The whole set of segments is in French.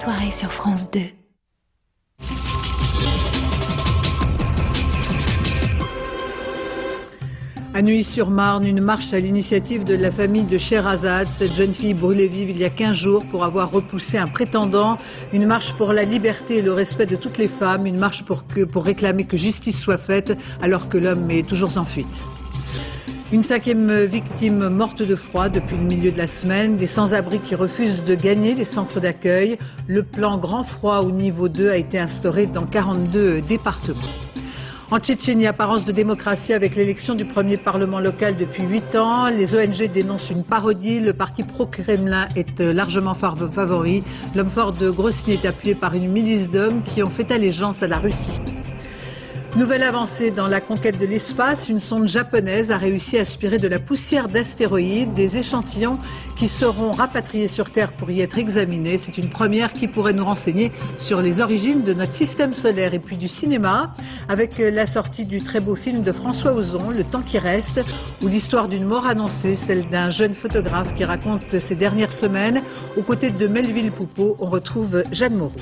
soirée sur France 2. À Neuilly-sur-Marne, une marche à l'initiative de la famille de Scheherazade, cette jeune fille brûlée vive il y a 15 jours pour avoir repoussé un prétendant. Une marche pour la liberté et le respect de toutes les femmes, une marche pour réclamer que justice soit faite alors que l'homme est toujours en fuite. Une 5e victime morte de froid depuis le milieu de la semaine, des sans-abri qui refusent de gagner les centres d'accueil. Le plan grand froid au niveau 2 a été instauré dans 42 départements. En Tchétchénie, apparence de démocratie avec l'élection du premier parlement local depuis 8 ans. Les ONG dénoncent une parodie. Le parti pro-Kremlin est largement favori. L'homme fort de Grozny est appuyé par une milice d'hommes qui ont fait allégeance à la Russie. Nouvelle avancée dans la conquête de l'espace, une sonde japonaise a réussi à aspirer de la poussière d'astéroïdes, des échantillons qui seront rapatriés sur Terre pour y être examinés. C'est une première qui pourrait nous renseigner sur les origines de notre système solaire. Et puis du cinéma, avec la sortie du très beau film de François Ozon, Le temps qui reste, où l'histoire d'une mort annoncée, celle d'un jeune photographe qui raconte ses dernières semaines. Aux côtés de Melville Poupeau, on retrouve Jeanne Moreau.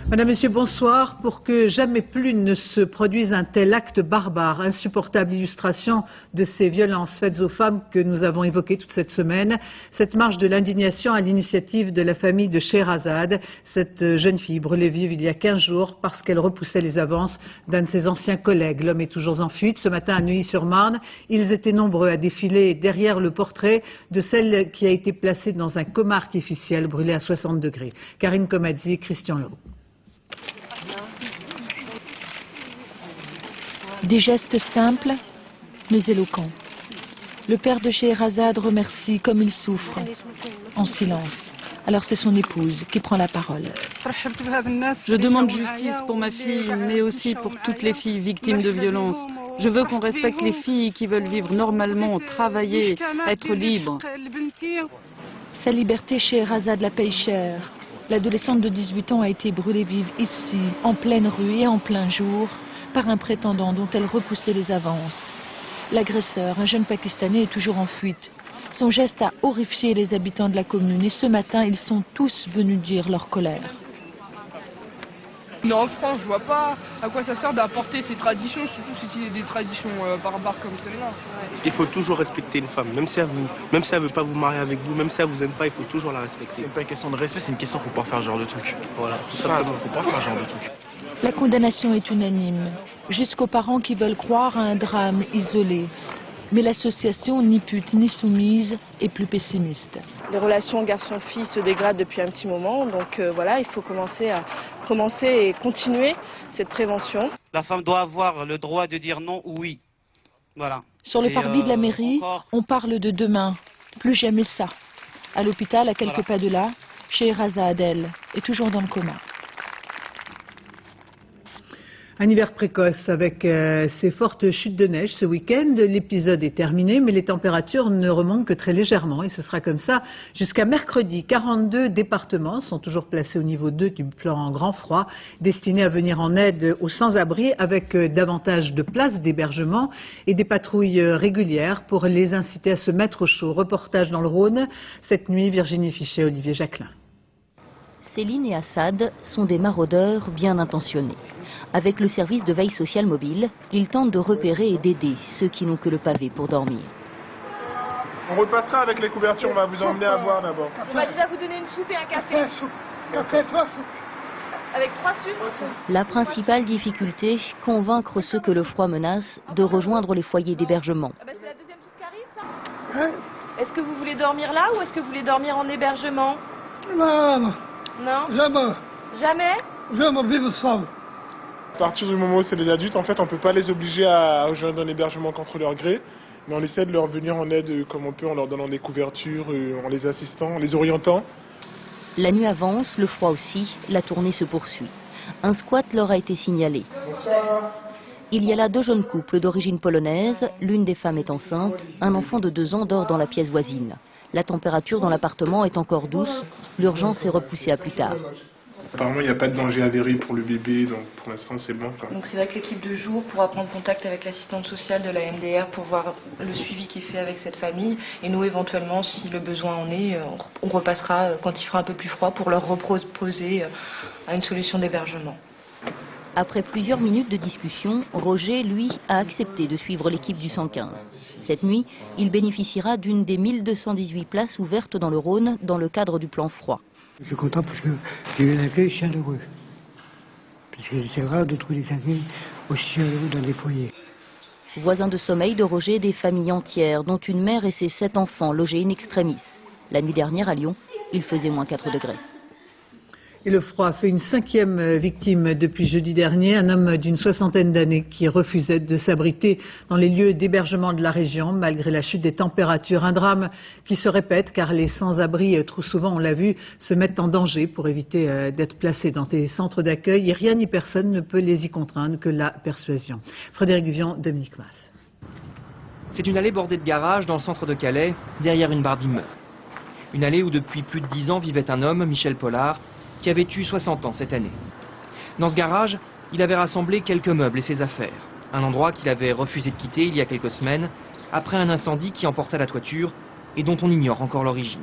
Madame, Monsieur, bonsoir. Pour que jamais plus ne se produise un tel acte barbare, insupportable illustration de ces violences faites aux femmes que nous avons évoquées toute cette semaine, cette marche de l'indignation à l'initiative de la famille de Scheherazade, cette jeune fille brûlée vive il y a 15 jours parce qu'elle repoussait les avances d'un de ses anciens collègues. L'homme est toujours en fuite. Ce matin à Neuilly-sur-Marne, ils étaient nombreux à défiler derrière le portrait de celle qui a été placée dans un coma artificiel, brûlée à 60 degrés. Karine Komadzi, Christian Leroux. Des gestes simples, mais éloquents. Le père de Scheherazade remercie comme il souffre, en silence. Alors c'est son épouse qui prend la parole. Je demande justice pour ma fille, mais aussi pour toutes les filles victimes de violences. Je veux qu'on respecte les filles qui veulent vivre normalement, travailler, être libres. Sa liberté, Scheherazade la paye cher. L'adolescente de 18 ans a été brûlée vive ici, en pleine rue et en plein jour, par un prétendant dont elle repoussait les avances. L'agresseur, un jeune Pakistanais, est toujours en fuite. Son geste a horrifié les habitants de la commune et ce matin, ils sont tous venus dire leur colère. Non, franchement, je vois pas à quoi ça sert d'apporter ces traditions, surtout si c'est des traditions barbares comme celle-là. Il faut toujours respecter une femme, même si elle veut pas vous marier avec vous, même si elle vous aime pas, il faut toujours la respecter. C'est pas une question de respect, c'est une question faut pas faire ce genre de truc. Voilà, tout Ça, faut pas faire ce genre de truc. La condamnation est unanime, jusqu'aux parents qui veulent croire à un drame isolé. Mais l'association Ni pute ni soumise est plus pessimiste. Les relations garçon-fille se dégradent depuis un petit moment, donc voilà, il faut commencer et continuer cette prévention. La femme doit avoir le droit de dire non ou oui. Voilà. Sur le parvis de la mairie, on parle de demain, plus jamais ça. À l'hôpital, à quelques pas de là, Scheherazade, elle, est toujours dans le coma. Un hiver précoce avec ces fortes chutes de neige ce week-end. L'épisode est terminé, mais les températures ne remontent que très légèrement et ce sera comme ça jusqu'à mercredi. 42 départements sont toujours placés au niveau 2 du plan grand froid, destiné à venir en aide aux sans-abri avec davantage de places d'hébergement et des patrouilles régulières pour les inciter à se mettre au chaud. Reportage dans le Rhône. Cette nuit, Virginie Fichet, Olivier Jacquelin. Céline et Assad sont des maraudeurs bien intentionnés. Avec le service de veille sociale mobile, ils tentent de repérer et d'aider ceux qui n'ont que le pavé pour dormir. On repassera avec les couvertures, on va vous emmener à boire d'abord. On va déjà vous donner une soupe et un café. Café, 3 soupes. Avec 3 sucres. La principale difficulté, convaincre ceux que le froid menace de rejoindre les foyers d'hébergement. C'est la deuxième soupe qui arrive, ça ? Est-ce que vous voulez dormir là ou est-ce que vous voulez dormir en hébergement ? Non. Non ? Jamais. Jamais ? Jamais vivre seul. À partir du moment où c'est des adultes, en fait, on ne peut pas les obliger à rejoindre un hébergement contre leur gré, mais on essaie de leur venir en aide comme on peut en leur donnant des couvertures, en les assistant, en les orientant. La nuit avance, le froid aussi, la tournée se poursuit. Un squat leur a été signalé. Bonsoir. Il y a là 2 jeunes couples d'origine polonaise, l'une des femmes est enceinte, un enfant de 2 ans dort dans la pièce voisine. La température dans l'appartement est encore douce, l'urgence est repoussée à plus tard. Apparemment, il n'y a pas de danger avéré pour le bébé, donc pour l'instant, c'est bon. Donc c'est vrai que l'équipe de jour pourra prendre contact avec l'assistante sociale de la MDR pour voir le suivi qui est fait avec cette famille. Et nous, éventuellement, si le besoin en est, on repassera quand il fera un peu plus froid pour leur proposer à une solution d'hébergement. Après plusieurs minutes de discussion, Roger, lui, a accepté de suivre l'équipe du 115. Cette nuit, il bénéficiera d'une des 1218 places ouvertes dans le Rhône dans le cadre du plan froid. Je suis content parce que j'ai eu un accueil chaleureux. Parce que c'est rare de trouver des accueils aussi chaleureux dans des foyers. Voisins de sommeil de Roger, des familles entières, dont une mère et ses 7 enfants logés in extremis. La nuit dernière à Lyon, il faisait moins 4 degrés. Et le froid fait une 5e victime depuis jeudi dernier, un homme d'une 60aine d'années qui refusait de s'abriter dans les lieux d'hébergement de la région malgré la chute des températures. Un drame qui se répète car les sans-abri, trop souvent on l'a vu, se mettent en danger pour éviter d'être placés dans des centres d'accueil et rien ni personne ne peut les y contraindre que la persuasion. Frédéric Vian, Dominique Mas. C'est une allée bordée de garages dans le centre de Calais, derrière une barre d'immeubles. Une allée où depuis plus de 10 ans vivait un homme, Michel Pollard, qui avait eu 60 ans cette année. Dans ce garage, il avait rassemblé quelques meubles et ses affaires. Un endroit qu'il avait refusé de quitter il y a quelques semaines, après un incendie qui emporta la toiture et dont on ignore encore l'origine.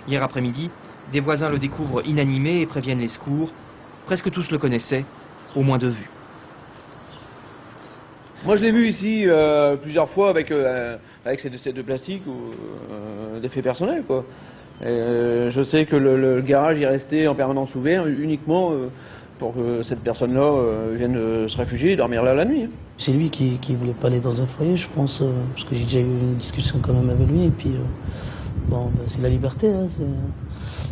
Hier après-midi, des voisins le découvrent inanimé et préviennent les secours. Presque tous le connaissaient, au moins de vue. Moi je l'ai vu ici plusieurs fois avec ces deux plastiques ou des faits personnels, quoi. Je sais que le garage est resté en permanence ouvert uniquement pour que cette personne-là vienne se réfugier et dormir là la nuit. C'est lui qui voulait pas aller dans un foyer, je pense, parce que j'ai déjà eu une discussion quand même avec lui. Et puis, bon, c'est la liberté. Hein,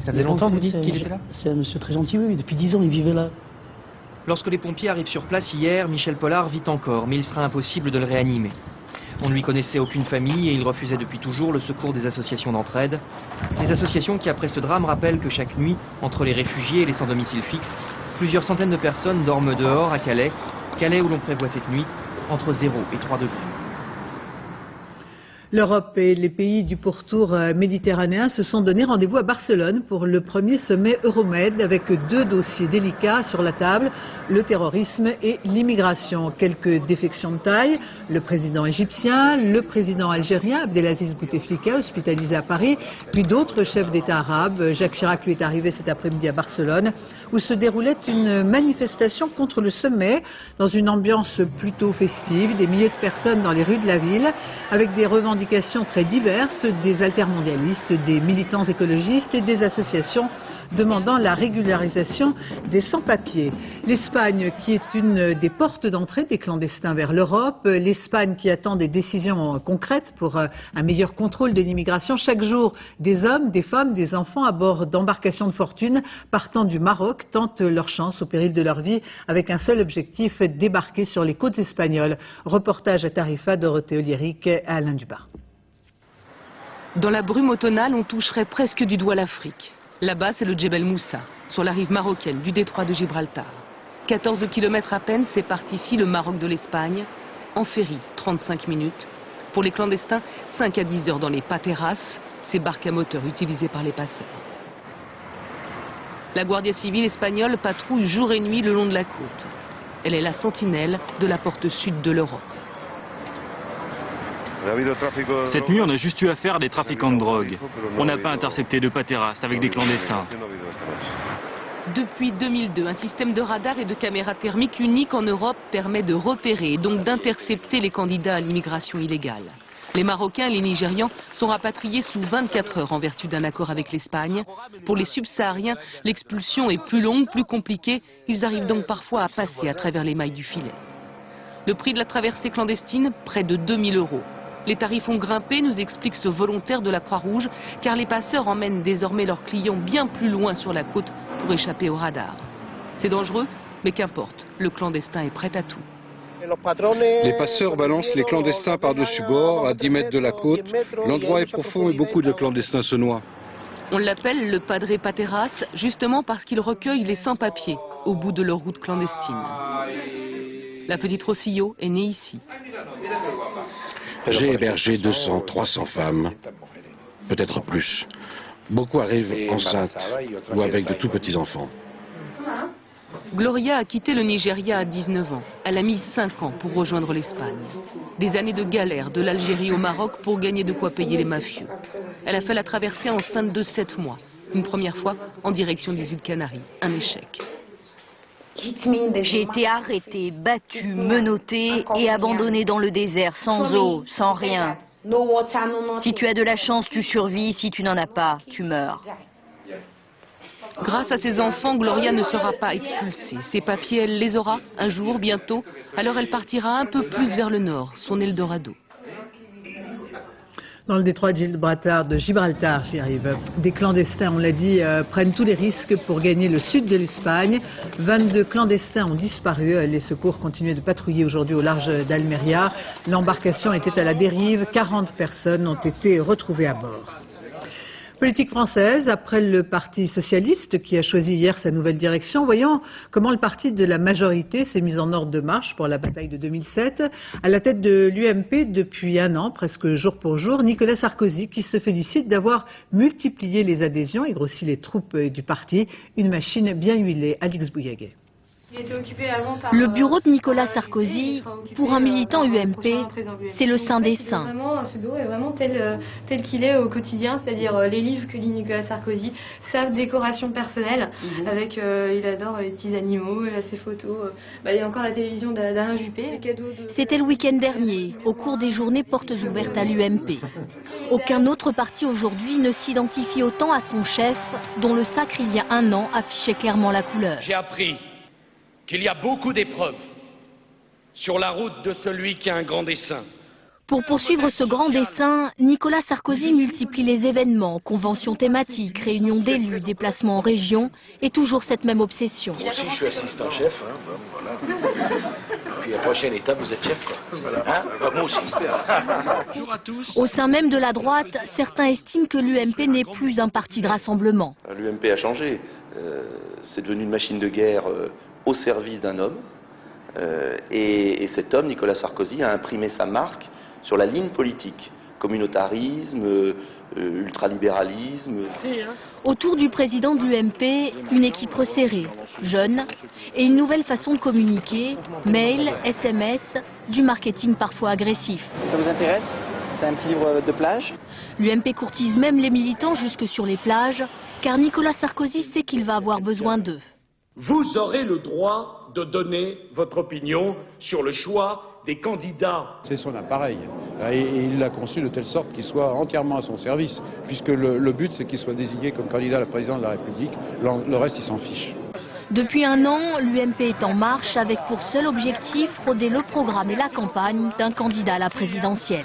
ça faisait longtemps que vous dites qu'il était là? C'est un monsieur très gentil, oui, depuis 10 ans il vivait là. Lorsque les pompiers arrivent sur place hier, Michel Pollard vit encore, mais il sera impossible de le réanimer. On ne lui connaissait aucune famille et il refusait depuis toujours le secours des associations d'entraide. Des associations qui, après ce drame, rappellent que chaque nuit, entre les réfugiés et les sans domicile fixe, plusieurs centaines de personnes dorment dehors à Calais. Calais où l'on prévoit cette nuit entre 0 et 3 degrés. L'Europe et les pays du pourtour méditerranéen se sont donné rendez-vous à Barcelone pour le premier sommet Euromed avec 2 dossiers délicats sur la table, le terrorisme et l'immigration. Quelques défections de taille, le président égyptien, le président algérien Abdelaziz Bouteflika hospitalisé à Paris, puis d'autres chefs d'État arabes. Jacques Chirac lui est arrivé cet après-midi à Barcelone où se déroulait une manifestation contre le sommet dans une ambiance plutôt festive, des milliers de personnes dans les rues de la ville avec des revendications très diverses, des altermondialistes, des militants écologistes et des associations demandant la régularisation des sans-papiers. L'Espagne qui est une des portes d'entrée des clandestins vers l'Europe, l'Espagne qui attend des décisions concrètes pour un meilleur contrôle de l'immigration. Chaque jour, des hommes, des femmes, des enfants à bord d'embarcations de fortune partant du Maroc tentent leur chance au péril de leur vie avec un seul objectif, débarquer sur les côtes espagnoles. Reportage à Tarifa, Dorothée Oliéric et Alain Dubar. Dans la brume automnale, on toucherait presque du doigt l'Afrique. Là-bas, c'est le Djebel Moussa, sur la rive marocaine du détroit de Gibraltar. 14 km à peine sépare ici le Maroc de l'Espagne. En ferry, 35 minutes. Pour les clandestins, 5 à 10 heures dans les pateras, ces barques à moteur utilisées par les passeurs. La Guardia Civile espagnole patrouille jour et nuit le long de la côte. Elle est la sentinelle de la porte sud de l'Europe. Cette nuit, on a juste eu affaire à des trafiquants de drogue. On n'a pas intercepté de pateras avec des clandestins. Depuis 2002, un système de radar et de caméras thermiques unique en Europe permet de repérer et donc d'intercepter les candidats à l'immigration illégale. Les Marocains et les Nigérians sont rapatriés sous 24 heures en vertu d'un accord avec l'Espagne. Pour les subsahariens, l'expulsion est plus longue, plus compliquée. Ils arrivent donc parfois à passer à travers les mailles du filet. Le prix de la traversée clandestine, près de 2000 €. Les tarifs ont grimpé, nous explique ce volontaire de la Croix-Rouge, car les passeurs emmènent désormais leurs clients bien plus loin sur la côte pour échapper au radar. C'est dangereux, mais qu'importe, le clandestin est prêt à tout. Les passeurs balancent les clandestins par-dessus bord, à 10 mètres de la côte. L'endroit est profond et beaucoup de clandestins se noient. On l'appelle le Padre Pateras, justement parce qu'il recueille les sans-papiers au bout de leur route clandestine. La petite Rosillo est née ici. J'ai hébergé 200, 300 femmes, peut-être plus. Beaucoup arrivent enceintes ou avec de tout petits enfants. Gloria a quitté le Nigeria à 19 ans. Elle a mis 5 ans pour rejoindre l'Espagne. Des années de galère de l'Algérie au Maroc pour gagner de quoi payer les mafieux. Elle a fait la traversée enceinte de 7 mois. Une première fois en direction des îles Canaries. Un échec. J'ai été arrêtée, battue, menottée et abandonnée dans le désert, sans eau, sans rien. Si tu as de la chance, tu survis, si tu n'en as pas, tu meurs. Grâce à ses enfants, Gloria ne sera pas expulsée. Ses papiers, elle les aura un jour, bientôt. Alors elle partira un peu plus vers le nord, son Eldorado. Dans le détroit de Gibraltar, j'y arrive. Des clandestins, on l'a dit, prennent tous les risques pour gagner le sud de l'Espagne. 22 clandestins ont disparu. Les secours continuaient de patrouiller aujourd'hui au large d'Almeria. L'embarcation était à la dérive. 40 personnes ont été retrouvées à bord. Politique française, après le Parti socialiste qui a choisi hier sa nouvelle direction, voyons comment le parti de la majorité s'est mis en ordre de marche pour la bataille de 2007. À la tête de l'UMP depuis un an, presque jour pour jour, Nicolas Sarkozy qui se félicite d'avoir multiplié les adhésions et grossi les troupes du parti. Une machine bien huilée. Alix Bouillaguet. Le bureau de Nicolas Sarkozy, pour un militant UMP, c'est le saint des saints. Ce bureau est vraiment tel qu'il est au quotidien, c'est-à-dire les livres que lit Nicolas Sarkozy, sa décoration personnelle, avec, il adore les petits animaux, il a ses photos, il y a encore la télévision d'Alain Juppé. C'était le week-end dernier, au cours des journées portes ouvertes à l'UMP. Aucun autre parti aujourd'hui ne s'identifie autant à son chef, dont le sacre il y a un an affichait clairement la couleur. J'ai appris qu'il y a beaucoup d'épreuves sur la route de celui qui a un grand dessein. Pour poursuivre ce grand dessein, Nicolas Sarkozy multiplie les événements, conventions thématiques, réunions d'élus, déplacements en région et toujours cette même obsession. Moi aussi je suis assistant chef, voilà. Puis la prochaine étape vous êtes chef quoi. Hein, moi aussi. Bonjour à tous. Au sein même de la droite, certains estiment que l'UMP n'est plus un parti de rassemblement. L'UMP a changé, c'est devenu une machine de guerre au service d'un homme, et cet homme, Nicolas Sarkozy, a imprimé sa marque sur la ligne politique. Communautarisme, ultralibéralisme. Autour du président de l'UMP, une équipe resserrée, jeune, et une nouvelle façon de communiquer, mail, SMS, du marketing parfois agressif. Ça vous intéresse? C'est un petit livre de plage. L'UMP courtise même les militants jusque sur les plages, car Nicolas Sarkozy sait qu'il va avoir besoin d'eux. Vous aurez le droit de donner votre opinion sur le choix des candidats. C'est son appareil et il l'a conçu de telle sorte qu'il soit entièrement à son service, puisque le but c'est qu'il soit désigné comme candidat à la présidence de la République, le reste il s'en fiche. Depuis un an, l'UMP est en marche avec pour seul objectif rôder le programme et la campagne d'un candidat à la présidentielle.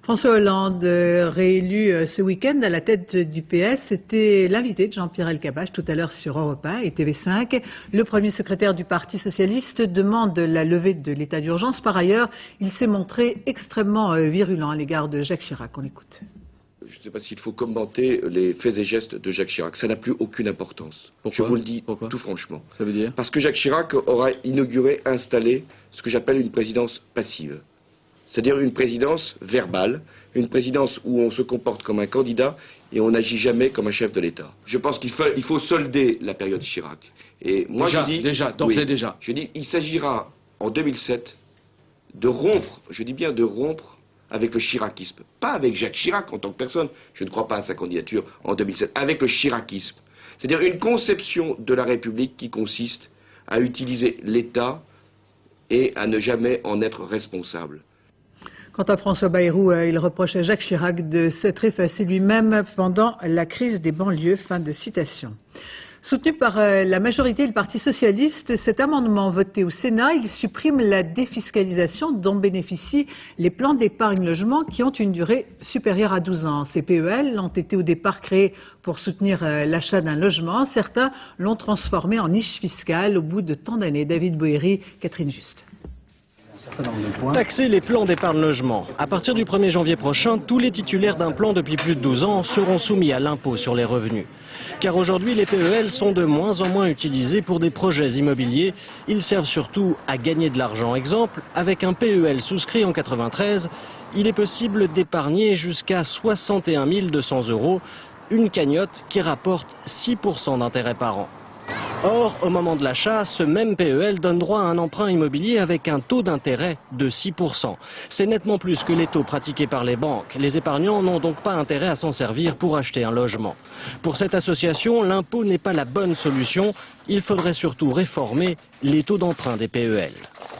François Hollande, réélu ce week-end à la tête du PS, c'était l'invité de Jean-Pierre Elkabbach tout à l'heure sur Europe 1 et TV5. Le premier secrétaire du Parti socialiste demande la levée de l'état d'urgence. Par ailleurs, il s'est montré extrêmement virulent à l'égard de Jacques Chirac. On l'écoute. Je ne sais pas s'il faut commenter les faits et gestes de Jacques Chirac. Ça n'a plus aucune importance. Pourquoi? Je vous le dis tout franchement. Ça veut dire? Parce que Jacques Chirac aura installé ce que j'appelle une présidence passive. C'est-à-dire une présidence verbale, une présidence où on se comporte comme un candidat et on n'agit jamais comme un chef de l'État. Je pense qu'il faut solder la période Chirac. Et moi je dis... Je dis il s'agira en 2007 de rompre, je dis bien de rompre avec le chiracisme. Pas avec Jacques Chirac en tant que personne, je ne crois pas à sa candidature en 2007, avec le chiracisme. C'est-à-dire une conception de la République qui consiste à utiliser l'État et à ne jamais en être responsable. Quant à François Bayrou, il reproche à Jacques Chirac de s'être effacé lui-même pendant la crise des banlieues. Fin de citation. Soutenu par la majorité et le Parti socialiste, cet amendement voté au Sénat, il supprime la défiscalisation dont bénéficient les plans d'épargne logement qui ont une durée supérieure à 12 ans. Ces PEL ont été au départ créés pour soutenir l'achat d'un logement. Certains l'ont transformé en niche fiscale au bout de tant d'années. David Boéry, Catherine Juste. Taxer les plans d'épargne logement. À partir du 1er janvier prochain, tous les titulaires d'un plan depuis plus de 12 ans seront soumis à l'impôt sur les revenus. Car aujourd'hui, les PEL sont de moins en moins utilisés pour des projets immobiliers. Ils servent surtout à gagner de l'argent. Exemple, avec un PEL souscrit en 93, il est possible d'épargner jusqu'à 61 200 €, une cagnotte qui rapporte 6% d'intérêt par an. Or, au moment de l'achat, ce même PEL donne droit à un emprunt immobilier avec un taux d'intérêt de 6%. C'est nettement plus que les taux pratiqués par les banques. Les épargnants n'ont donc pas intérêt à s'en servir pour acheter un logement. Pour cette association, l'impôt n'est pas la bonne solution. Il faudrait surtout réformer les taux d'emprunt des PEL.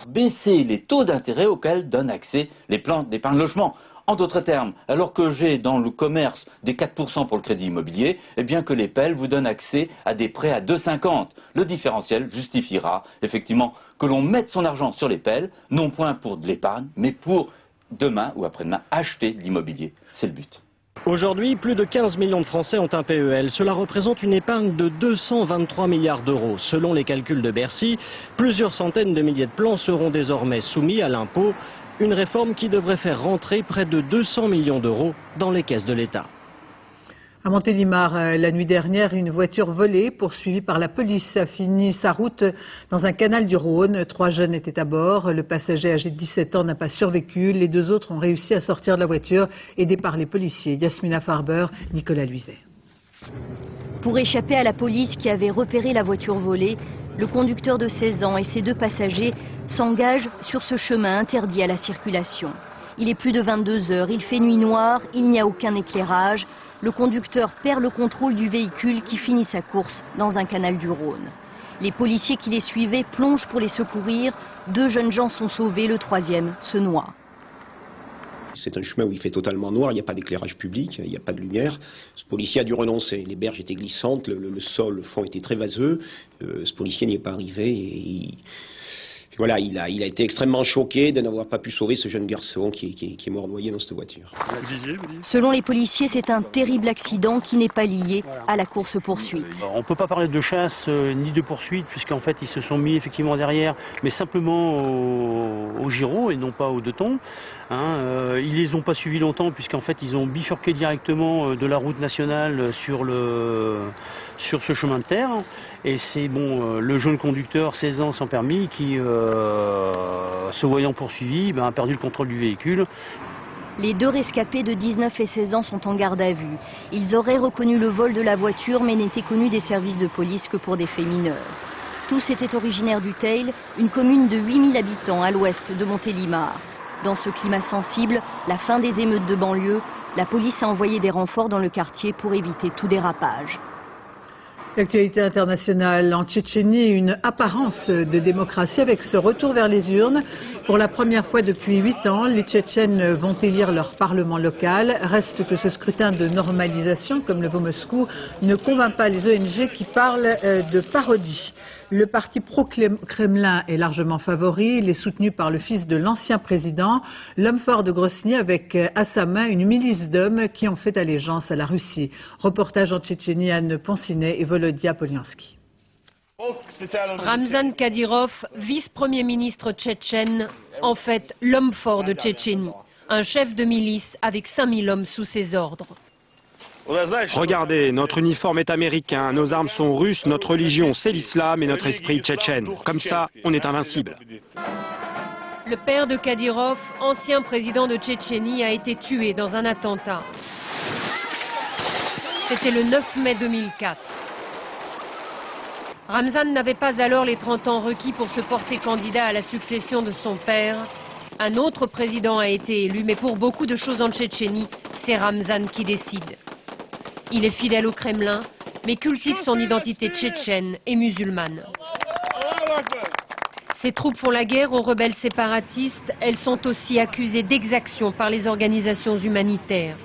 Baisser les taux d'intérêt auxquels donnent accès les plans d'épargne logement. En d'autres termes, alors que j'ai dans le commerce des 4% pour le crédit immobilier, eh bien que les PEL vous donnent accès à des prêts à 2,50. Le différentiel justifiera effectivement que l'on mette son argent sur les PEL, non point pour de l'épargne, mais pour demain ou après-demain acheter de l'immobilier. C'est le but. Aujourd'hui, plus de 15 millions de Français ont un PEL. Cela représente une épargne de 223 milliards d'euros. Selon les calculs de Bercy, plusieurs centaines de milliers de plans seront désormais soumis à l'impôt. Une réforme qui devrait faire rentrer près de 200 millions d'euros dans les caisses de l'État. À Montélimar, la nuit dernière, une voiture volée, poursuivie par la police, a fini sa route dans un canal du Rhône. 3 jeunes étaient à bord. Le passager âgé de 17 ans n'a pas survécu. Les 2 autres ont réussi à sortir de la voiture, aidés par les policiers. Yasmina Farber, Nicolas Luizet. Pour échapper à la police qui avait repéré la voiture volée, le conducteur de 16 ans et ses 2 passagers s'engagent sur ce chemin interdit à la circulation. Il est plus de 22 heures, il fait nuit noire, il n'y a aucun éclairage. Le conducteur perd le contrôle du véhicule qui finit sa course dans un canal du Rhône. Les policiers qui les suivaient plongent pour les secourir. 2 jeunes gens sont sauvés, le 3e se noie. C'est un chemin où il fait totalement noir, il n'y a pas d'éclairage public, il n'y a pas de lumière. Ce policier a dû renoncer, les berges étaient glissantes, le sol, le fond était très vaseux. Ce policier n'y est pas arrivé et voilà, il a été extrêmement choqué de n'avoir pas pu sauver ce jeune garçon qui est mort noyé dans cette voiture. Selon les policiers, c'est un terrible accident qui n'est pas lié à la course-poursuite. On ne peut pas parler de chasse ni de poursuite puisqu'en fait ils se sont mis effectivement derrière, mais simplement au gyro et non pas au 2 tons. Ils les ont pas suivis longtemps puisqu'en fait ils ont bifurqué directement de la route nationale sur ce chemin de terre. Et c'est le jeune conducteur, 16 ans sans permis, qui, se voyant poursuivi, a perdu le contrôle du véhicule. Les 2 rescapés de 19 et 16 ans sont en garde à vue. Ils auraient reconnu le vol de la voiture mais n'étaient connus des services de police que pour des faits mineurs. Tous étaient originaires du Teil, une commune de 8000 habitants à l'ouest de Montélimar. Dans ce climat sensible, la fin des émeutes de banlieue, la police a envoyé des renforts dans le quartier pour éviter tout dérapage. L'actualité internationale en Tchétchénie, une apparence de démocratie avec ce retour vers les urnes. Pour la première fois depuis 8 ans, les Tchétchènes vont élire leur parlement local. Reste que ce scrutin de normalisation, comme le veut Moscou, ne convainc pas les ONG qui parlent de parodie. Le parti pro-Kremlin est largement favori. Il est soutenu par le fils de l'ancien président, l'homme fort de Grozny, avec à sa main une milice d'hommes qui ont fait allégeance à la Russie. Reportage en Tchétchénie, Anne Ponsinet et Volodya Poliansky. Ramzan Kadyrov, vice-premier ministre tchétchène, en fait l'homme fort de Tchétchénie. Un chef de milice avec 5000 hommes sous ses ordres. Regardez, notre uniforme est américain, nos armes sont russes, notre religion c'est l'islam et notre esprit tchétchène. Comme ça, on est invincible. Le père de Kadyrov, ancien président de Tchétchénie, a été tué dans un attentat. C'était le 9 mai 2004. Ramzan n'avait pas alors les 30 ans requis pour se porter candidat à la succession de son père. Un autre président a été élu, mais pour beaucoup de choses en Tchétchénie, c'est Ramzan qui décide. Il est fidèle au Kremlin, mais cultive son identité tchétchène et musulmane. Ses troupes font la guerre aux rebelles séparatistes. Elles sont aussi accusées d'exaction par les organisations humanitaires.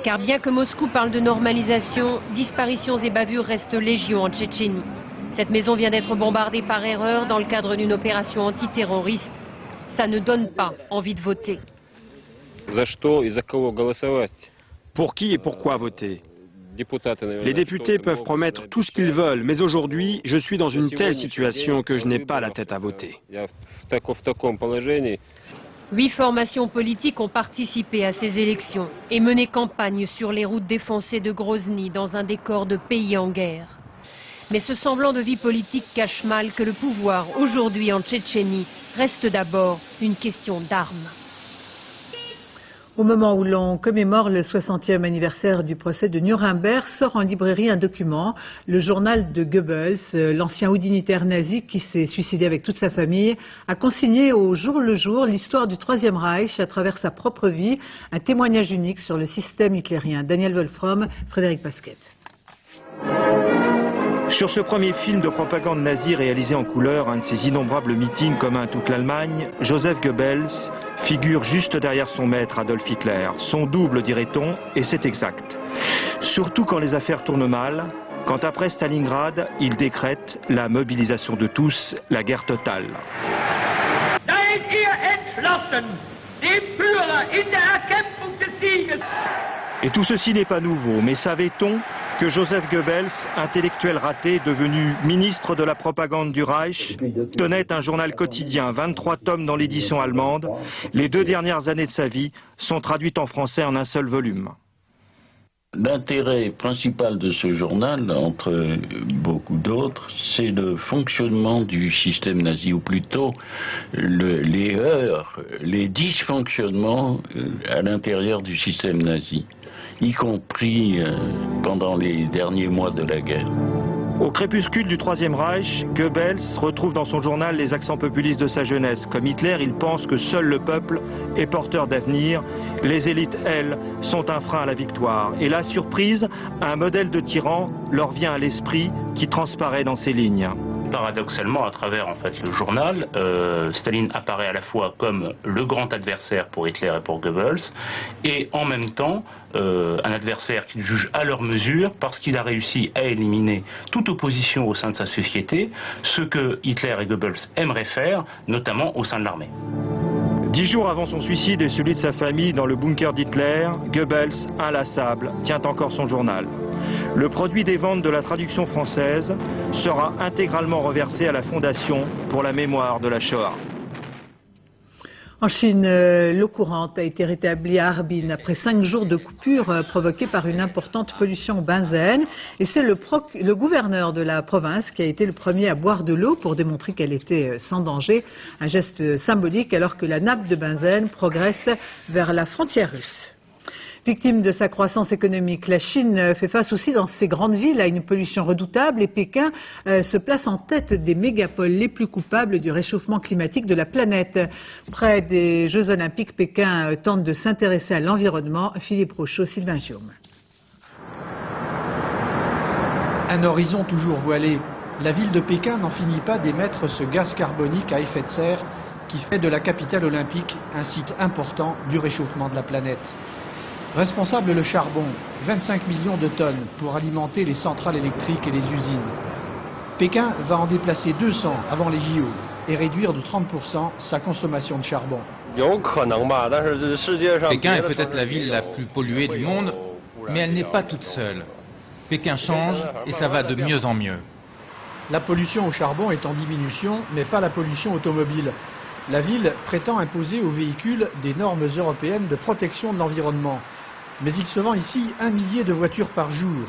Car bien que Moscou parle de normalisation, disparitions et bavures restent légion en Tchétchénie. Cette maison vient d'être bombardée par erreur dans le cadre d'une opération antiterroriste. Ça ne donne pas envie de voter. Pour qui et pourquoi voter ? Les députés peuvent promettre tout ce qu'ils veulent, mais aujourd'hui, je suis dans une telle situation que je n'ai pas la tête à voter. 8 formations politiques ont participé à ces élections et mené campagne sur les routes défoncées de Grozny dans un décor de pays en guerre. Mais ce semblant de vie politique cache mal que le pouvoir, aujourd'hui en Tchétchénie, reste d'abord une question d'armes. Au moment où l'on commémore le 60e anniversaire du procès de Nuremberg, sort en librairie un document, le journal de Goebbels, l'ancien haut dignitaire nazi qui s'est suicidé avec toute sa famille, a consigné au jour le jour l'histoire du Troisième Reich à travers sa propre vie, un témoignage unique sur le système hitlérien. Daniel Wolfram, Frédéric Pasquet. Sur ce premier film de propagande nazie réalisé en couleur, un de ces innombrables meetings communs à toute l'Allemagne, Joseph Goebbels figure juste derrière son maître Adolf Hitler, son double dirait-on, et c'est exact. Surtout quand les affaires tournent mal, quand après Stalingrad, il décrète la mobilisation de tous, la guerre totale. Seid ihr entschlossen, dem Führer in der Erkämpfung des Sieges. Et tout ceci n'est pas nouveau, mais savait-on que Joseph Goebbels, intellectuel raté, devenu ministre de la propagande du Reich, tenait un journal quotidien, 23 tomes dans l'édition allemande. Les 2 dernières années de sa vie sont traduites en français en un seul volume. L'intérêt principal de ce journal, entre beaucoup d'autres, c'est le fonctionnement du système nazi, ou plutôt les heurts, les dysfonctionnements à l'intérieur du système nazi, y compris pendant les derniers mois de la guerre. Au crépuscule du Troisième Reich, Goebbels retrouve dans son journal les accents populistes de sa jeunesse. Comme Hitler, il pense que seul le peuple est porteur d'avenir. Les élites, elles, sont un frein à la victoire. Et là, surprise, un modèle de tyran leur vient à l'esprit qui transparaît dans ses lignes. Paradoxalement, à travers en fait le journal, Staline apparaît à la fois comme le grand adversaire pour Hitler et pour Goebbels, et en même temps un adversaire qu'il juge à leur mesure parce qu'il a réussi à éliminer toute opposition au sein de sa société, ce que Hitler et Goebbels aimeraient faire, notamment au sein de l'armée. 10 jours avant son suicide et celui de sa famille dans le bunker d'Hitler, Goebbels, inlassable, tient encore son journal. Le produit des ventes de la traduction française sera intégralement reversé à la Fondation pour la mémoire de la Shoah. En Chine, l'eau courante a été rétablie à Harbin après 5 jours de coupure provoquée par une importante pollution au benzène. Et c'est le gouverneur de la province qui a été le premier à boire de l'eau pour démontrer qu'elle était sans danger. Un geste symbolique alors que la nappe de benzène progresse vers la frontière russe. Victime de sa croissance économique, la Chine fait face aussi dans ses grandes villes à une pollution redoutable et Pékin se place en tête des mégapoles les plus coupables du réchauffement climatique de la planète. Près des Jeux Olympiques, Pékin tente de s'intéresser à l'environnement. Philippe Rochaud, Sylvain Giaume. Un horizon toujours voilé. La ville de Pékin n'en finit pas d'émettre ce gaz carbonique à effet de serre qui fait de la capitale olympique un site important du réchauffement de la planète. Responsable le charbon, 25 millions de tonnes pour alimenter les centrales électriques et les usines. Pékin va en déplacer 200 avant les JO et réduire de 30% sa consommation de charbon. Pékin est peut-être la ville la plus polluée du monde, mais elle n'est pas toute seule. Pékin change et ça va de mieux en mieux. La pollution au charbon est en diminution, mais pas la pollution automobile. La ville prétend imposer aux véhicules des normes européennes de protection de l'environnement. Mais il se vend ici 1 millier de voitures par jour.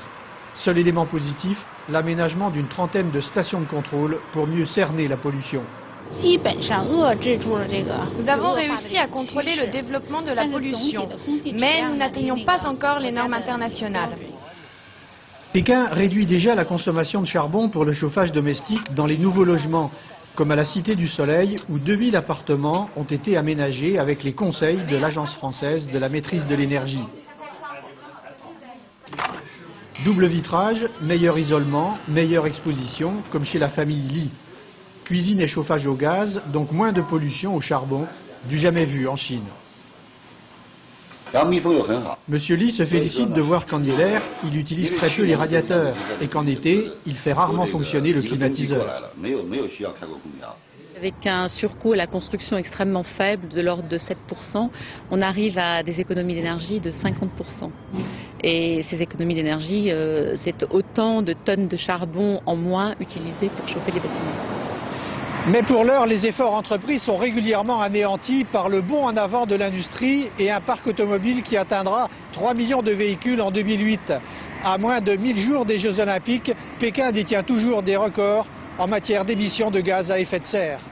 Seul élément positif, l'aménagement d'une trentaine de stations de contrôle pour mieux cerner la pollution. Nous avons réussi à contrôler le développement de la pollution, mais nous n'atteignons pas encore les normes internationales. Pékin réduit déjà la consommation de charbon pour le chauffage domestique dans les nouveaux logements, comme à la Cité du Soleil, où 2000 appartements ont été aménagés avec les conseils de l'Agence française de la maîtrise de l'énergie. Double vitrage, meilleur isolement, meilleure exposition, comme chez la famille Li. Cuisine et chauffage au gaz, donc moins de pollution au charbon, du jamais vu en Chine. Monsieur Li se félicite de voir qu'en hiver, il utilise très peu les radiateurs et qu'en été, il fait rarement fonctionner le climatiseur. Avec un surcoût à la construction extrêmement faible de l'ordre de 7%, on arrive à des économies d'énergie de 50%. Et ces économies d'énergie, c'est autant de tonnes de charbon en moins utilisées pour chauffer les bâtiments. Mais pour l'heure, les efforts entrepris sont régulièrement anéantis par le bond en avant de l'industrie et un parc automobile qui atteindra 3 millions de véhicules en 2008. À moins de 1000 jours des Jeux Olympiques, Pékin détient toujours des records en matière d'émissions de gaz à effet de serre.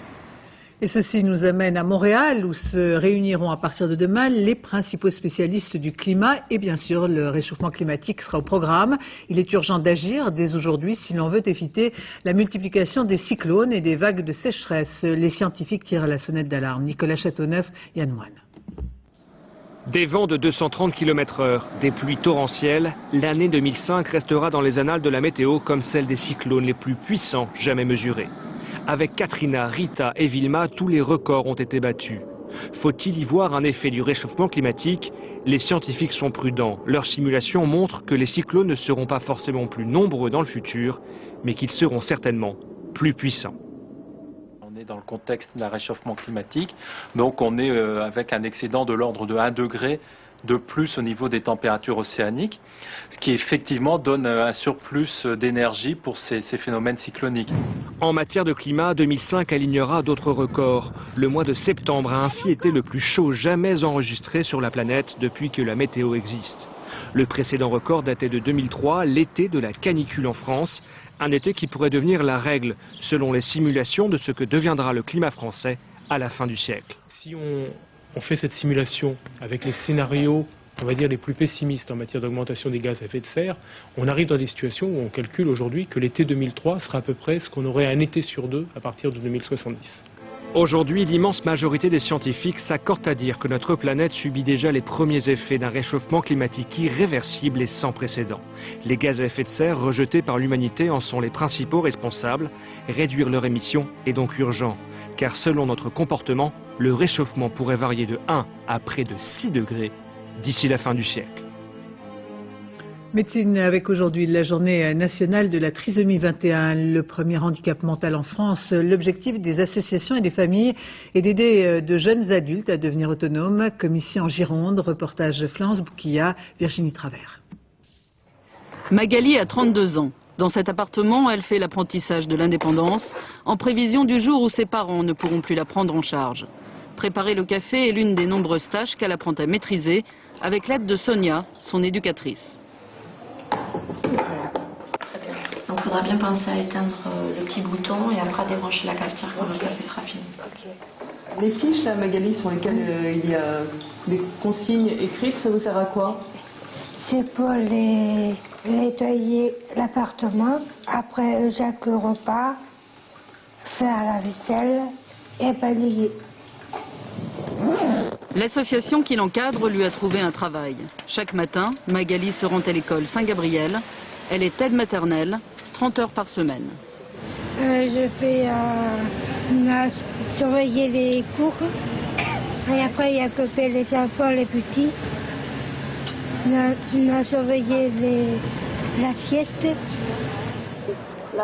Et ceci nous amène à Montréal où se réuniront à partir de demain les principaux spécialistes du climat et bien sûr le réchauffement climatique sera au programme. Il est urgent d'agir dès aujourd'hui si l'on veut éviter la multiplication des cyclones et des vagues de sécheresse. Les scientifiques tirent la sonnette d'alarme. Nicolas Châteauneuf, Yann Moine. Des vents de 230 km/h, des pluies torrentielles, l'année 2005 restera dans les annales de la météo comme celle des cyclones les plus puissants jamais mesurés. Avec Katrina, Rita et Vilma, tous les records ont été battus. Faut-il y voir un effet du réchauffement climatique? Les scientifiques sont prudents. Leurs simulations montrent que les cyclones ne seront pas forcément plus nombreux dans le futur, mais qu'ils seront certainement plus puissants. On est dans le contexte d'un réchauffement climatique, donc on est avec un excédent de l'ordre de 1 degré de plus au niveau des températures océaniques, ce qui effectivement donne un surplus d'énergie pour ces phénomènes cycloniques. En matière de climat, 2005 alignera d'autres records. Le mois de septembre a ainsi été le plus chaud jamais enregistré sur la planète depuis que la météo existe. Le précédent record datait de 2003, l'été de la canicule en France, un été qui pourrait devenir la règle, selon les simulations de ce que deviendra le climat français à la fin du siècle. Si on fait cette simulation avec les scénarios, on va dire, les plus pessimistes en matière d'augmentation des gaz à effet de serre, on arrive dans des situations où on calcule aujourd'hui que l'été 2003 sera à peu près ce qu'on aurait un été sur deux à partir de 2070. Aujourd'hui, l'immense majorité des scientifiques s'accordent à dire que notre planète subit déjà les premiers effets d'un réchauffement climatique irréversible et sans précédent. Les gaz à effet de serre rejetés par l'humanité en sont les principaux responsables. Réduire leur émission est donc urgent, car selon notre comportement, le réchauffement pourrait varier de 1 à près de 6 degrés d'ici la fin du siècle. Médecine avec aujourd'hui la journée nationale de la trisomie 21, le premier handicap mental en France. L'objectif des associations et des familles est d'aider de jeunes adultes à devenir autonomes, comme ici en Gironde. Reportage Florence Bouquilla, Virginie Travers. Magali a 32 ans. Dans cet appartement, elle fait l'apprentissage de l'indépendance en prévision du jour où ses parents ne pourront plus la prendre en charge. Préparer le café est l'une des nombreuses tâches qu'elle apprend à maîtriser avec l'aide de Sonia, son éducatrice. Donc il faudra bien penser à éteindre le petit bouton et après à débrancher la cafetière quand le café sera fini. Les fiches là, Magali, sur lesquelles il y a des consignes écrites, ça vous sert à quoi? C'est pour nettoyer l'appartement, après chaque repas, faire la vaisselle et balayer. L'association qui l'encadre lui a trouvé un travail. Chaque matin, Magali se rend à l'école Saint-Gabriel. Elle est aide maternelle, 30 heures par semaine. Je fais surveiller les cours. Et après, il y a copier les enfants, les petits. Surveiller la sieste.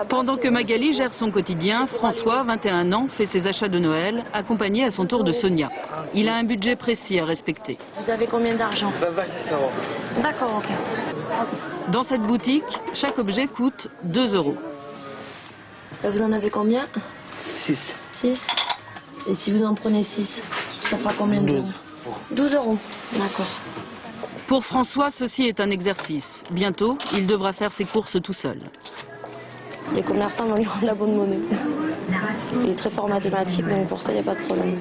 Pendant que Magali gère son quotidien, François, 21 ans, fait ses achats de Noël, accompagné à son tour de Sonia. Il a un budget précis à respecter. Vous avez combien d'argent? D'accord, ok. Dans cette boutique, chaque objet coûte 2 €. Vous en avez combien? 6. 6. Et si vous en prenez 6, ça fera combien d'euros? 12 €. D'accord. Pour François, ceci est un exercice. Bientôt, il devra faire ses courses tout seul. Les commerçants vont lui rendre la bonne monnaie. Il est très fort en mathématiques, donc pour ça, il n'y a pas de problème.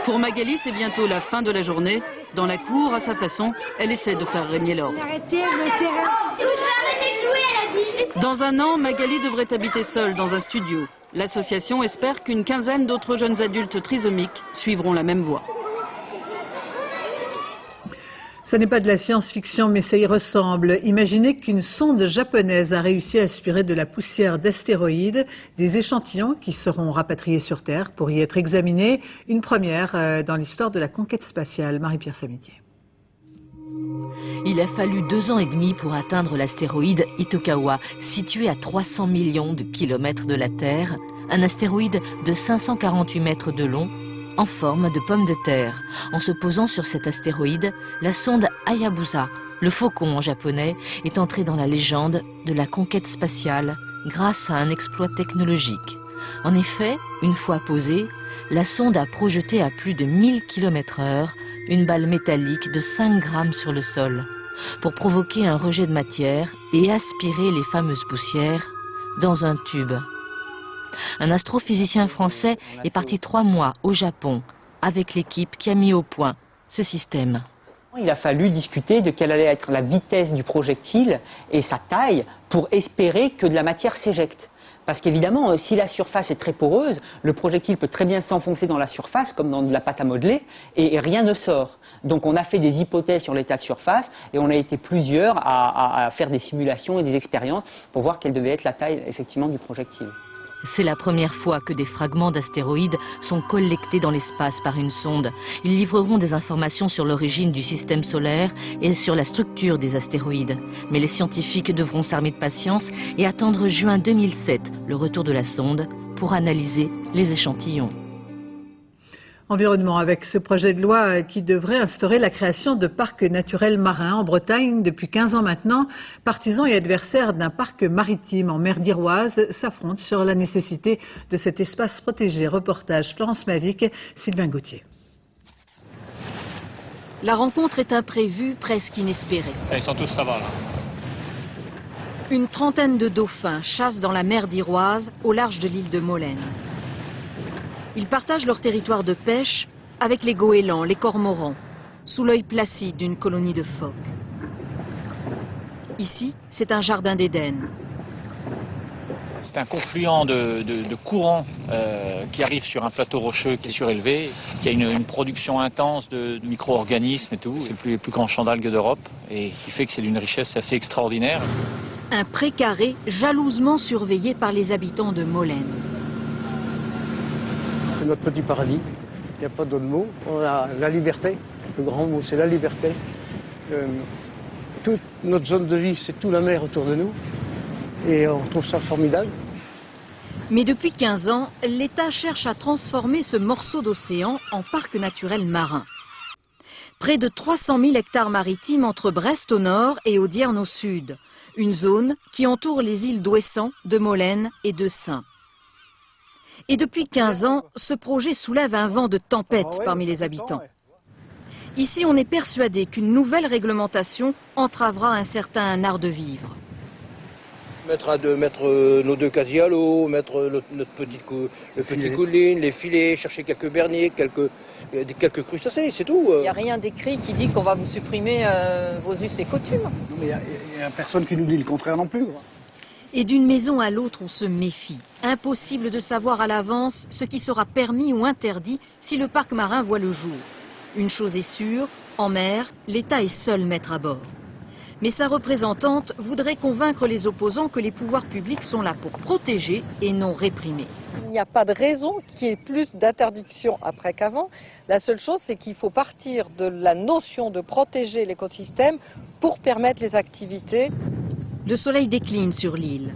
Pour Magali, c'est bientôt la fin de la journée. Dans la cour, à sa façon, elle essaie de faire régner l'ordre. Dans un an, Magali devrait habiter seule dans un studio. L'association espère qu'une quinzaine d'autres jeunes adultes trisomiques suivront la même voie. Ce n'est pas de la science-fiction, mais ça y ressemble. Imaginez qu'une sonde japonaise a réussi à aspirer de la poussière d'astéroïdes, des échantillons qui seront rapatriés sur Terre pour y être examinés. Une première dans l'histoire de la conquête spatiale. Marie-Pierre Samitier. Il a fallu 2 ans et demi pour atteindre l'astéroïde Itokawa, situé à 300 millions de kilomètres de la Terre, un astéroïde de 548 mètres de long, en forme de pomme de terre. En se posant sur cet astéroïde, la sonde Hayabusa, le faucon en japonais, est entrée dans la légende de la conquête spatiale grâce à un exploit technologique. En effet, une fois posée, la sonde a projeté à plus de 1000 km/h une balle métallique de 5 grammes sur le sol pour provoquer un rejet de matière et aspirer les fameuses poussières dans un tube. Un astrophysicien français est parti 3 mois au Japon avec l'équipe qui a mis au point ce système. Il a fallu discuter de quelle allait être la vitesse du projectile et sa taille pour espérer que de la matière s'éjecte. Parce qu'évidemment, si la surface est très poreuse, le projectile peut très bien s'enfoncer dans la surface, comme dans de la pâte à modeler, et rien ne sort. Donc on a fait des hypothèses sur l'état de surface, et on a été plusieurs à faire des simulations et des expériences pour voir quelle devait être la taille, effectivement, du projectile. C'est la première fois que des fragments d'astéroïdes sont collectés dans l'espace par une sonde. Ils livreront des informations sur l'origine du système solaire et sur la structure des astéroïdes. Mais les scientifiques devront s'armer de patience et attendre juin 2007, le retour de la sonde, pour analyser les échantillons. Environnement avec ce projet de loi qui devrait instaurer la création de parcs naturels marins en Bretagne depuis 15 ans maintenant. Partisans et adversaires d'un parc maritime en mer d'Iroise s'affrontent sur la nécessité de cet espace protégé. Reportage Florence Mavic, Sylvain Gauthier. La rencontre est imprévue, presque inespérée. Ils sont tous là-bas, là. Une trentaine de dauphins chassent dans la mer d'Iroise au large de l'île de Molène. Ils partagent leur territoire de pêche avec les goélands, les cormorans, sous l'œil placide d'une colonie de phoques. Ici, c'est un jardin d'Éden. C'est un confluent de courants qui arrive sur un plateau rocheux qui est surélevé, qui a une production intense de micro-organismes et tout. C'est le plus grand champ d'algues d'Europe et qui fait que c'est d'une richesse assez extraordinaire. Un pré-carré jalousement surveillé par les habitants de Molène. C'est notre petit paradis, il n'y a pas d'autre mot. On a la liberté, le grand mot c'est la liberté. Toute notre zone de vie, c'est tout la mer autour de nous et on trouve ça formidable. Mais depuis 15 ans, l'État cherche à transformer ce morceau d'océan en parc naturel marin. Près de 300 000 hectares maritimes entre Brest au nord et Audierne au sud. Une zone qui entoure les îles d'Ouessant, de Molène et de Saint. Et depuis 15 ans, ce projet soulève un vent de tempête parmi les habitants. Ici, on est persuadé qu'une nouvelle réglementation entravera un certain art de vivre. Mettre nos 2 casiers à l'eau, mettre le petit couline, les filets, chercher quelques berniers, quelques crustacés, c'est tout. Il n'y a rien d'écrit qui dit qu'on va vous supprimer vos us et coutumes. Il n'y a personne qui nous dit le contraire non plus. Et d'une maison à l'autre, on se méfie. Impossible de savoir à l'avance ce qui sera permis ou interdit si le parc marin voit le jour. Une chose est sûre, en mer, l'État est seul maître à bord. Mais sa représentante voudrait convaincre les opposants que les pouvoirs publics sont là pour protéger et non réprimer. Il n'y a pas de raison qu'il y ait plus d'interdiction après qu'avant. La seule chose, c'est qu'il faut partir de la notion de protéger l'écosystème pour permettre les activités. Le soleil décline sur l'île.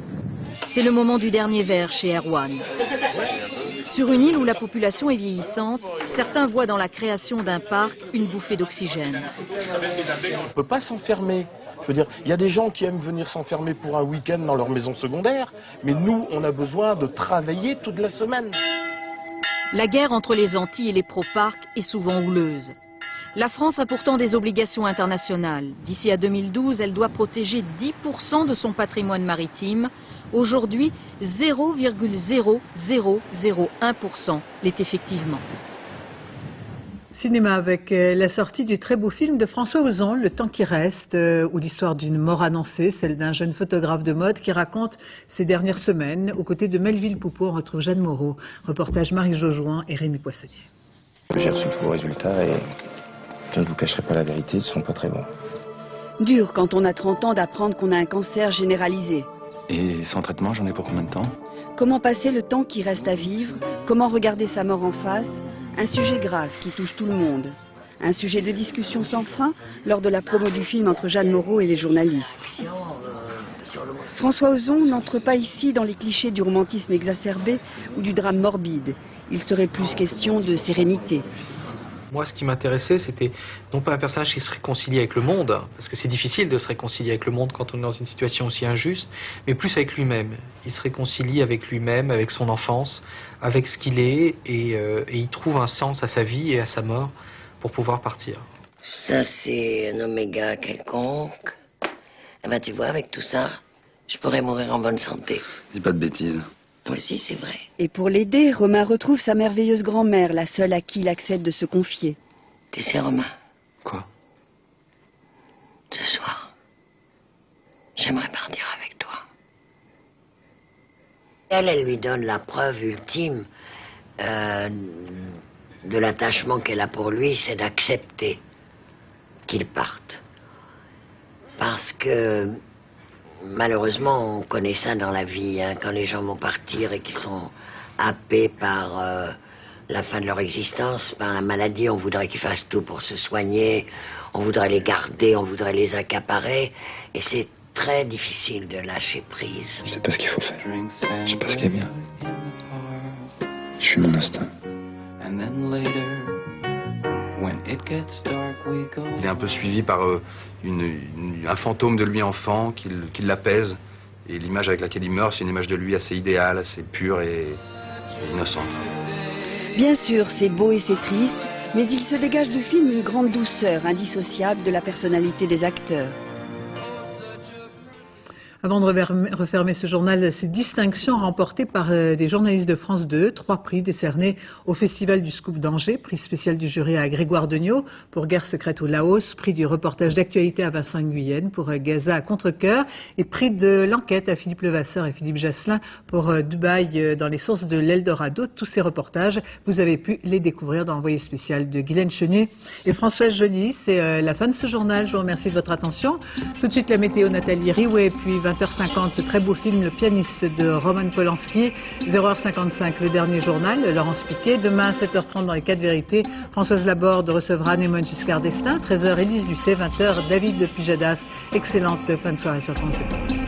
C'est le moment du dernier verre chez Erwan. Sur une île où la population est vieillissante, certains voient dans la création d'un parc une bouffée d'oxygène. On ne peut pas s'enfermer. Je veux dire, il y a des gens qui aiment venir s'enfermer pour un week-end dans leur maison secondaire, mais nous, on a besoin de travailler toute la semaine. La guerre entre les Antilles et les pro-parcs est souvent houleuse. La France a pourtant des obligations internationales. D'ici à 2012, elle doit protéger 10% de son patrimoine maritime. Aujourd'hui, 0,0001% l'est effectivement. Cinéma avec la sortie du très beau film de François Ozon, Le temps qui reste, où l'histoire d'une mort annoncée, celle d'un jeune photographe de mode qui raconte ses dernières semaines. Aux côtés de Melville Poupeau, on retrouve Jeanne Moreau. Reportage Marie Jojoin et Rémi Poissonnier. J'ai reçu tous vos résultats et je ne vous cacherai pas la vérité, ils ne sont pas très bons. Dur quand on a 30 ans d'apprendre qu'on a un cancer généralisé. Et sans traitement, j'en ai pour combien de temps? Comment passer le temps qui reste à vivre? Comment regarder sa mort en face? Un sujet grave qui touche tout le monde. Un sujet de discussion sans fin lors de la promo du film entre Jeanne Moreau et les journalistes. François Ozon n'entre pas ici dans les clichés du romantisme exacerbé ou du drame morbide. Il serait plus question de sérénité. Moi, ce qui m'intéressait, c'était non pas un personnage qui se réconcilie avec le monde, parce que c'est difficile de se réconcilier avec le monde quand on est dans une situation aussi injuste, mais plus avec lui-même. Il se réconcilie avec lui-même, avec son enfance, avec ce qu'il est, et il trouve un sens à sa vie et à sa mort pour pouvoir partir. Ça, c'est un oméga quelconque. Eh ben, tu vois, avec tout ça, je pourrais mourir en bonne santé. Dis pas de bêtises. Aussi, c'est vrai. Et pour l'aider, Romain retrouve sa merveilleuse grand-mère, la seule à qui il accepte de se confier. Tu sais, Romain. Quoi? Ce soir, j'aimerais partir avec toi. Elle lui donne la preuve ultime de l'attachement qu'elle a pour lui, c'est d'accepter qu'il parte. Parce que, malheureusement, on connaît ça dans la vie, hein, quand les gens vont partir et qu'ils sont happés par la fin de leur existence, par la maladie, on voudrait qu'ils fassent tout pour se soigner, on voudrait les garder, on voudrait les accaparer, et c'est très difficile de lâcher prise. Je sais pas ce qu'il faut faire. Je sais pas ce qui est bien. Je suis mon instinct. Il est un peu suivi par un fantôme de lui enfant qui l'apaise. Et l'image avec laquelle il meurt, c'est une image de lui assez idéale, assez pure et innocente. Bien sûr, c'est beau et c'est triste, mais il se dégage du film une grande douceur indissociable de la personnalité des acteurs. Avant de refermer ce journal, ces distinctions remportées par des journalistes de France 2, 3 prix décernés au Festival du Scoop d'Angers, prix spécial du jury à Grégoire Degnaud pour Guerre secrète au Laos, prix du reportage d'actualité à Vincent Nguyen pour Gaza à Contrecœur et prix de l'enquête à Philippe Levasseur et Philippe Jasselin pour Dubaï dans les sources de l'Eldorado. Tous ces reportages, vous avez pu les découvrir dans l'envoyé spécial de Guylaine Chenu et Françoise Joly. C'est la fin de ce journal. Je vous remercie de votre attention. Tout de suite la météo, Nathalie Riouet, puis 20h50, ce très beau film Le pianiste de Roman Polanski. 0h55, le dernier journal, Laurence Piquet. Demain, 7h30 dans les 4 vérités, Françoise Laborde recevra Némone Giscard d'Estaing. 13h, Élise Lucet. 20h, David de Pujadas. Excellente fin de soirée sur France 2.